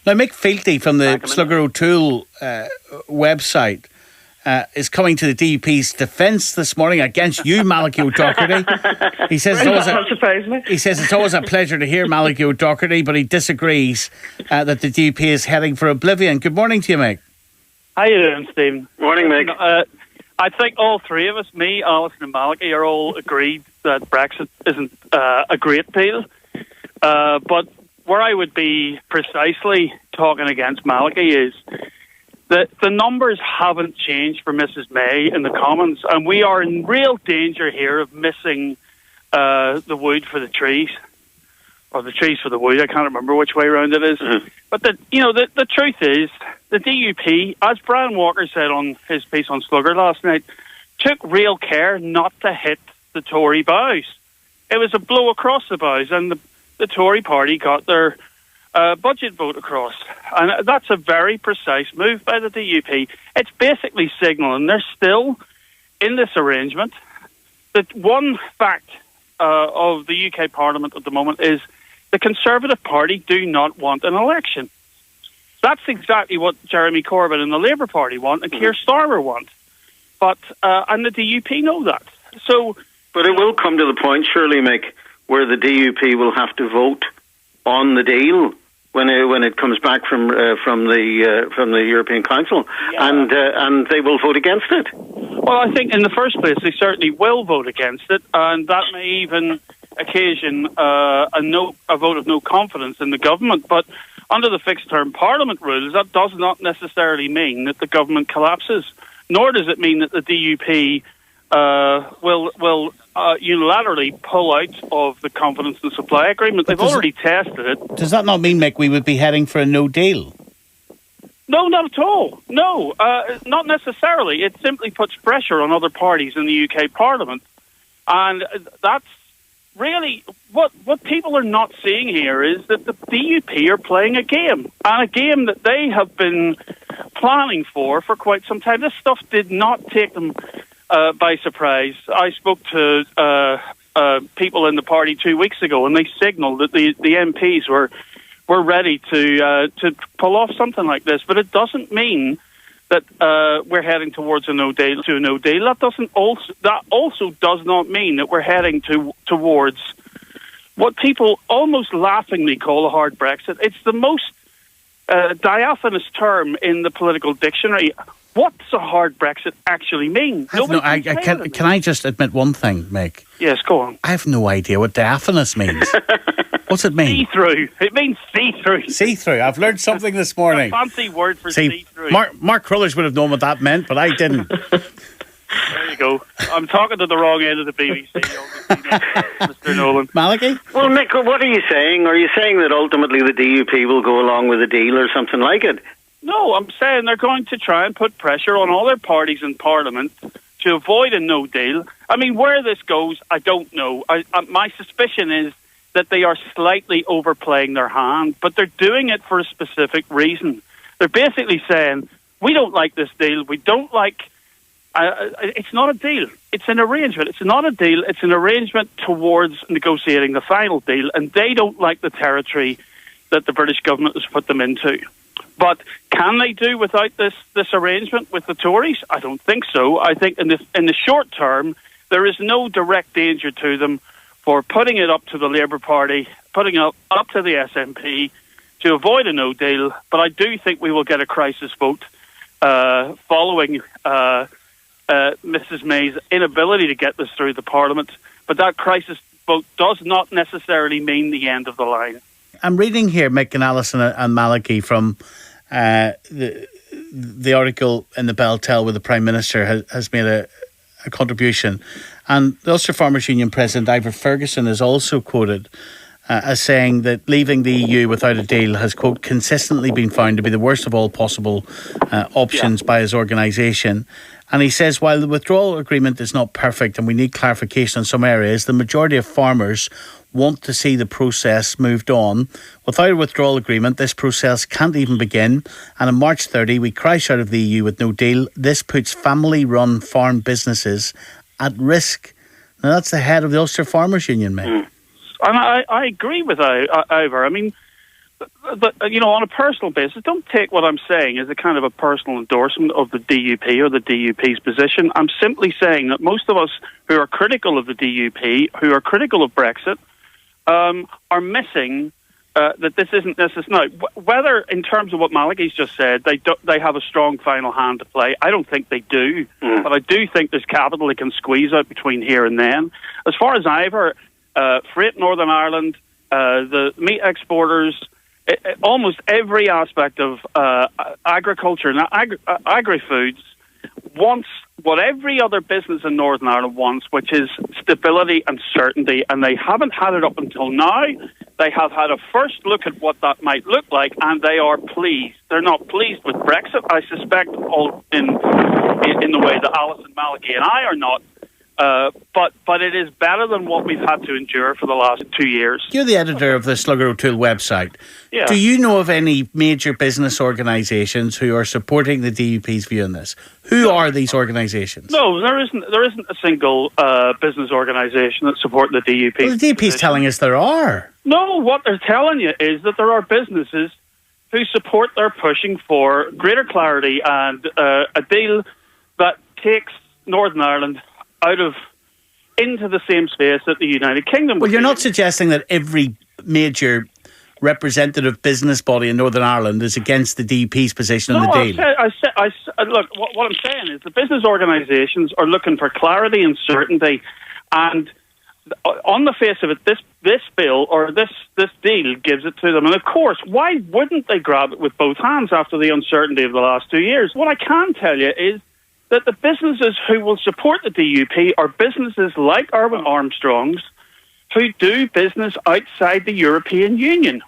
Now, Mick Fealty from the Slugger O'Toole website is coming to the DUP's defence this morning against you, Malachi O'Doherty. He says it's always a pleasure to hear Malachi O'Doherty, but he disagrees that the DUP is heading for oblivion. Good morning to you, Mick. How you doing, Stephen? Morning, Mick. I think all three of us, me, Alison and Malachi, are all agreed that Brexit isn't a great deal. But where I would be precisely talking against Malachi is that the numbers haven't changed for Mrs May in the Commons, and we are in real danger here of missing the wood for the trees, or the trees for the wood. I can't remember which way around it is. Mm-hmm. But the truth is, the DUP, as Brian Walker said on his piece on Slugger last night, took real care not to hit the Tory bows. It was a blow across the bows, and the Tory party got their budget vote across. And that's a very precise move by the DUP. It's basically signalling they're still in this arrangement. The one fact of the UK Parliament at the moment is the Conservative Party do not want an election. That's exactly what Jeremy Corbyn and the Labour Party want, and Keir Starmer want. But and the DUP know that. But it will come to the point, surely, Mick, where the DUP will have to vote on the deal when it comes back from the European Council, and they will vote against it. Well, I think in the first place they certainly will vote against it, and that may even occasion a vote of no confidence in the government. But under the fixed-term Parliament rules, that does not necessarily mean that the government collapses, nor does it mean that the DUP will unilaterally pull out of the confidence and supply agreement. They've already tested it. Does that not mean, Mick, we would be heading for a no deal? No, not at all. No, not necessarily. It simply puts pressure on other parties in the UK Parliament. And that's really what people are not seeing here is that the DUP are playing a game, and a game that they have been planning for quite some time. This stuff did not take them by surprise. I spoke to people in the party 2 weeks ago, and they signalled that the MPs were ready to pull off something like this. But it doesn't mean that we're heading towards a no deal. That also does not mean that we're heading towards what people almost laughingly call a hard Brexit. It's the most diaphanous term in the political dictionary. What's a hard Brexit actually mean? Can I just admit one thing, Mick? Yes, go on. I have no idea what diaphanous means. What's it mean? See-through. It means see-through. See-through. I've learned something this morning. A fancy word for see-through. Mark Crullers would have known what that meant, but I didn't. There you go. I'm talking to the wrong end of the BBC, Mr. Nolan. Malachi? Well, Mick, what are you saying? Are you saying that ultimately the DUP will go along with a deal or something like it? No, I'm saying they're going to try and put pressure on all their parties in Parliament to avoid a no deal. I mean, where this goes, I don't know. My suspicion is that they are slightly overplaying their hand, but they're doing it for a specific reason. They're basically saying, we don't like this deal. We don't like... it's not a deal. It's an arrangement. It's not a deal. It's an arrangement towards negotiating the final deal, and they don't like the territory that the British government has put them into. But can they do without this arrangement with the Tories? I don't think so. I think in the short term, there is no direct danger to them for putting it up to the Labour Party, putting it up to the SNP to avoid a no deal. But I do think we will get a crisis vote following Mrs May's inability to get this through the Parliament. But that crisis vote does not necessarily mean the end of the line. I'm reading here, Mick and Alison and Malachi, from the article in the Bell Tell where the Prime Minister has made a contribution. And the Ulster Farmers Union President Ivor Ferguson is also quoted as saying that leaving the EU without a deal has, quote, consistently been found to be the worst of all possible options by his organisation. And he says, while the withdrawal agreement is not perfect and we need clarification in some areas, the majority of farmers want to see the process moved on. Without a withdrawal agreement, this process can't even begin. And on March 30, we crash out of the EU with no deal. This puts family-run farm businesses at risk. Now, that's the head of the Ulster Farmers Union, mate. And I agree with Ivor. I mean, on a personal basis, don't take what I'm saying as a kind of a personal endorsement of the DUP or the DUP's position. I'm simply saying that most of us who are critical of the DUP, who are critical of Brexit, are missing that this isn't necessary. Now, whether in terms of what Malachi's just said, they have a strong final hand to play, I don't think they do. But I do think there's capital they can squeeze out between here and then. As far as I've heard, freight Northern Ireland, the meat exporters, almost every aspect of agriculture and agri-foods wants what every other business in Northern Ireland wants, which is stability and certainty, and they haven't had it up until now. They have had a first look at what that might look like, and they are pleased. They're not pleased with Brexit, I suspect, all in the way that Alison, Malachi and I are not. But it is better than what we've had to endure for the last 2 years. You're the editor of the Slugger O'Toole website. Yeah. Do you know of any major business organisations who are supporting the DUP's view on this? Who are these organisations? No, there isn't a single business organisation that support the DUP. Well, the DUP's telling us there are. No, what they're telling you is that there are businesses who support their pushing for greater clarity and a deal that takes Northern Ireland into the same space that the United Kingdom. Well, you're not suggesting that every major representative business body in Northern Ireland is against the DUP's position on the deal. Look, what I'm saying is the business organisations are looking for clarity and certainty, and on the face of it, this bill or this deal gives it to them. And of course, why wouldn't they grab it with both hands after the uncertainty of the last 2 years? What I can tell you is that the businesses who will support the DUP are businesses like Irwin Armstrong's who do business outside the European Union.